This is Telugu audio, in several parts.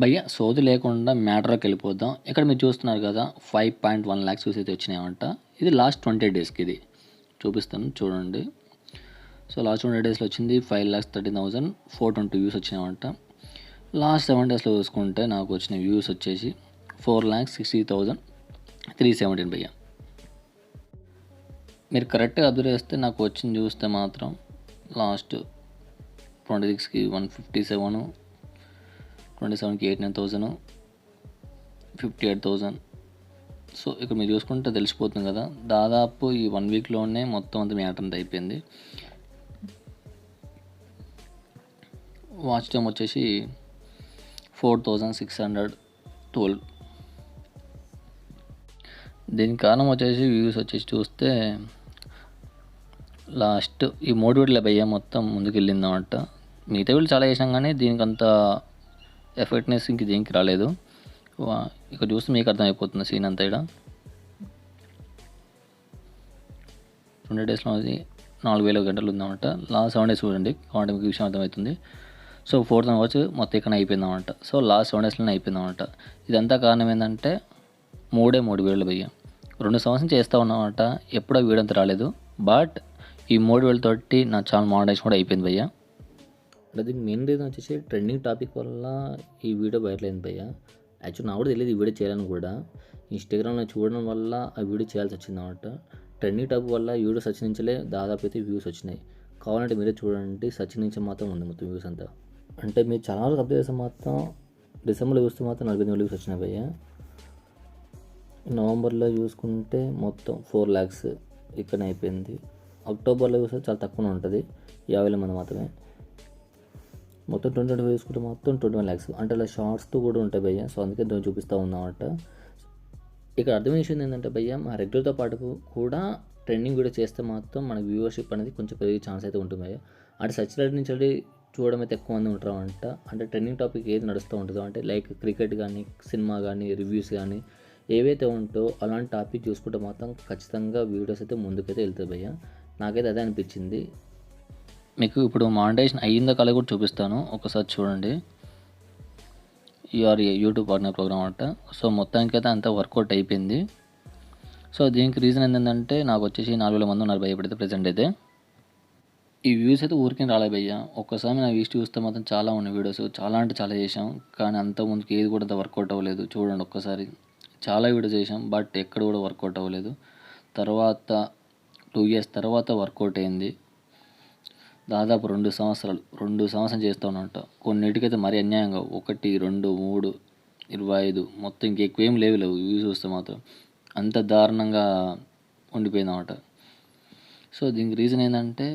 భయ్య సోది లేకుండా మ్యాటర్‌లోకి వెళ్ళిపోదాం. ఇక్కడ మీరు చూస్తున్నారు కదా! 5.1 లాక్స్ వ్యూస్ అయితే వచ్చినాయంట. ఇది లాస్ట్ 20 డేస్‌కి ఇది. చూపిస్తాను చూడండి. సో, లాస్ట్ 20 డేస్‌లో వచ్చింది 5,13,420 వ్యూస్ వచ్చినాయంట. లాస్ట్ 7 డేస్‌లో చూసుకుంటే నాకు వచ్చిన వ్యూస్ వచ్చేసి 4,60,317 భయ్య. మీరు కరెక్ట్‌గా అబ్జర్వ్ చేస్తే నాకు వచ్చింది చూస్తే మాత్రం లాస్ట్ 26కి 157, 27కి 89,000, 58,000. సో, ఇక్కడ మీరు చూసుకుంటే తెలిసిపోతుంది కదా! దాదాపు ఈ 1 వీక్‌లోనే మొత్తం అంతా మ్యాటర్ అంతా అయిపోయింది. వాచ్ టైమ్ వచ్చేసి 4,612. దీనికి కారణం వచ్చేసి వ్యూస్ వచ్చేసి చూస్తే లాస్ట్ ఈ 3 వీడియోల భయ్య మొత్తం ముందుకెళ్ళిందన్నమాట. మిగతా వీళ్ళు చాలా చేసాం కానీ దీనికి అంత ఎఫెక్ట్నెస్ ఇంక దేనికి రాలేదు. ఇక్కడ చూస్తే మీకు అర్థమైపోతుంది సీన్ అంతా. ఇక్కడ 20 డేస్లో అది 4,000 గంటలు ఉందన్నమాట. లాస్ట్ 7 డేస్ చూడండి కాబట్టి మీకు విషయం అర్థమవుతుంది. సో 4th వాచ్ మొత్తం ఇక్కడ అయిపోయిందన్నమాట. సో లాస్ట్ 7 డేస్లోనే అయిపోయిందన్నమాట. ఇదంతా కారణం ఏంటంటే 3 వీడియోలు భయ్య. 2 సంవత్సరం చేస్తూ ఉన్నామన్నమాట. ఎప్పుడో వీడియో అంతా రాలేదు. బట్ ఈ 3 వీడియోలతోటి నా ఛానల్ మానిటైజేషన్ కూడా అయిపోయింది భయ్య. దీనికి మెయిన్ రీజన్ వచ్చేసి ట్రెండింగ్ టాపిక్ వల్ల ఈ వీడియో వైరల్ అయింది భయ్య. యాక్చువల్ నాకు కూడా తెలియదు ఈ వీడియో చేయాలని కూడా. ఇన్స్టాగ్రామ్లో చూడడం వల్ల ఆ వీడియో చేయాల్సి వచ్చింది అన్నమాట. ట్రెండింగ్ టాపిక్ వల్ల ఈ వీడియో సర్చ్ నుంచే దాదాపు అయితే వ్యూస్ వచ్చినాయి. కావాలంటే మీరే చూడండి, సర్చ్ నుంచి మాత్రం ఉంది మొత్తం వ్యూస్ అంతా. అంటే మీరు చాలా వరకు అప్డేట్ చేస్తే మాత్రం డిసెంబర్లో చూస్తే మాత్రం 48,000 వ్యూస్ వచ్చినాయి భయ్య. నవంబర్లో చూసుకుంటే మొత్తం 4 lakhs ఇక్కడనే అయిపోయింది. అక్టోబర్లో చూస్తే చాలా తక్కువ ఉంటుంది, 50,000 మంది మాత్రమే. మొత్తం 2020 చూసుకుంటే మొత్తం 21 lakhs. అంటే ఇలా షార్ట్స్తో కూడా ఉంటాయి భయ్య. సో అందుకే దాన్ని చూపిస్తూ ఉన్నామన్నమాట. ఇక్కడ అర్థమైన విషయం ఏంటంటే భయ్య, మా రెగ్యులర్తో పాటు కూడా ట్రెండింగ్ వీడియో చేస్తే మాత్రం మన వ్యూవర్షిప్ అనేది కొంచెం పెరిగే ఛాన్స్ అయితే ఉంటుంది భయ్య. అంటే సర్చ్ రేట్ నుంచి వెళ్ళి చూడడం అయితే ఎక్కువ మంది ఉంటారంట. అంటే ట్రెండింగ్ టాపిక్ ఏది నడుస్తూ ఉంటుందో అంటే లైక్ క్రికెట్ కానీ, సినిమా కానీ, రివ్యూస్ కానీ ఏవైతే ఉంటో అలాంటి టాపిక్ చూసుకుంటే మాత్రం ఖచ్చితంగా వీడియోస్ అయితే ముందుకైతే వెళ్తాయి భయ్య. నాకైతే అదే అనిపించింది. మీకు ఇప్పుడు మానిటైజేషన్ అయ్యిందో కాలేదో కూడా చూపిస్తాను, ఒకసారి చూడండి. యూఆర్ యూట్యూబ్ పార్ట్నర్ ప్రోగ్రామ్ అంట. సో మొత్తానికైతే అంతా వర్కౌట్ అయిపోయింది. సో దీనికి రీజన్ ఏంటంటే నాకు వచ్చేసి 4,000 మంది ఉన్నారు భయ్య ఇప్పుడైతే ప్రెజెంట్ అయితే. ఈ వ్యూస్ అయితే ఊరికే రాలే భయ్య. ఒక్కసారి నా వ్యూస్ చూస్తే మాత్రం చాలా ఉన్నాయి వీడియోస్, చాలా అంటే చాలా చేసాం. కానీ అంత ముందుకు ఏది కూడా వర్కౌట్ అవ్వలేదు. చూడండి ఒక్కసారి, చాలా వీడియోస్ చేసాం బట్ ఎక్కడ కూడా వర్కౌట్ అవ్వలేదు. తర్వాత 2 years తర్వాత వర్కౌట్ అయింది. దాదాపు 2 సంవత్సరాలు చేస్తూ ఉన్నట్టు. కొన్నిటికైతే మరీ అన్యాయంగా 1, 2, 3, 25 మొత్తం ఇంకెక్కువేం లేవు వ్యూస్ చూస్తే మాత్రం అంత దారుణంగా ఉండిపోయిందన్నమాట. సో దీనికి రీజన్ ఏంటంటే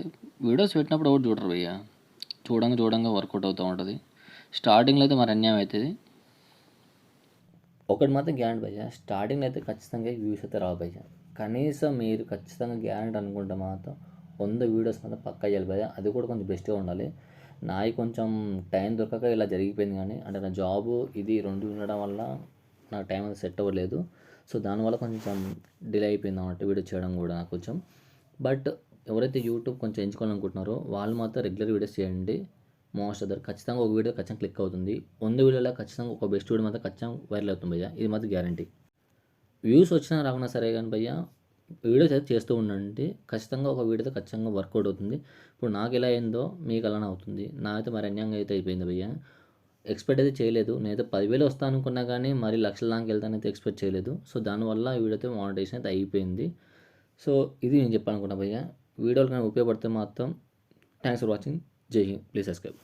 వీడియోస్ పెట్టినప్పుడు ఎవరు చూడరు భయ్య. చూడంగా వర్కౌట్ అవుతూ ఉంటుంది. స్టార్టింగ్లో అయితే మరి అన్యాయం అవుతుంది. ఒకటి మాత్రం గ్యారెంటీ భయ్య, స్టార్టింగ్లో అయితే ఖచ్చితంగా వ్యూస్ అయితే రావు భయ్య. కనీసం మీరు ఖచ్చితంగా గ్యారెంటీ అనుకుంటే మాత్రం 100 వీడియోస్ మాత్రం పక్కా చేయాలి భయ్య. అది కూడా కొంచెం బెస్ట్గా ఉండాలి. నాయి కొంచెం టైం దొరకక ఇలా జరిగిపోయింది. కానీ అంటే నా జాబు ఇది 2 ఉండడం వల్ల నాకు టైం అది సెట్ అవ్వలేదు. సో దానివల్ల కొంచెం డిలే అయిపోయింది అన్నమాట వీడియో చేయడం కూడా నాకు కొంచెం. బట్ ఎవరైతే యూట్యూబ్ కొంచెం ఎంచుకోవాలనుకుంటున్నారో వాళ్ళు మాత్రం రెగ్యులర్ వీడియోస్ చేయండి. మోస్ట్ అదర్ ఖచ్చితంగా ఒక వీడియో ఖచ్చితంగా క్లిక్ అవుతుంది. 100 వీడియోలో ఖచ్చితంగా ఒక బెస్ట్ వీడియో మాత్రం ఖచ్చితంగా వైరల్ అవుతుంది భయ్య. ఇది మాత్రం గ్యారంటీ. వ్యూస్ వచ్చినా రాకున్నా సరే కానీ భయ్య, వీడియోస్ అయితే చేస్తూ ఉండండి. ఖచ్చితంగా ఒక వీడియోతో ఖచ్చితంగా వర్కౌట్ అవుతుంది. ఇప్పుడు నాకు ఎలా అయిందో మీకు అలానే అవుతుంది. నాకైతే మరి అన్యాయంగా అయితే అయిపోయింది భయ్య. ఎక్స్పెక్ట్ అయితే చేయలేదు. నేనైతే 10,000 వస్తాను అనుకున్నా కానీ మరి లక్షల దాకా వెళ్తానైతే ఎక్స్పెక్ట్ చేయలేదు. సో దానివల్ల ఈ వీడియో అయితే మానిటైజేషన్ అయితే అయిపోయింది. సో ఇది నేను చెప్పాలనుకున్నా భయ్య. వీడియోలు కానీ ఉపయోగపడితే మాత్రం థ్యాంక్స్ ఫర్ వాచింగ్. జై హింద్. Please subscribe.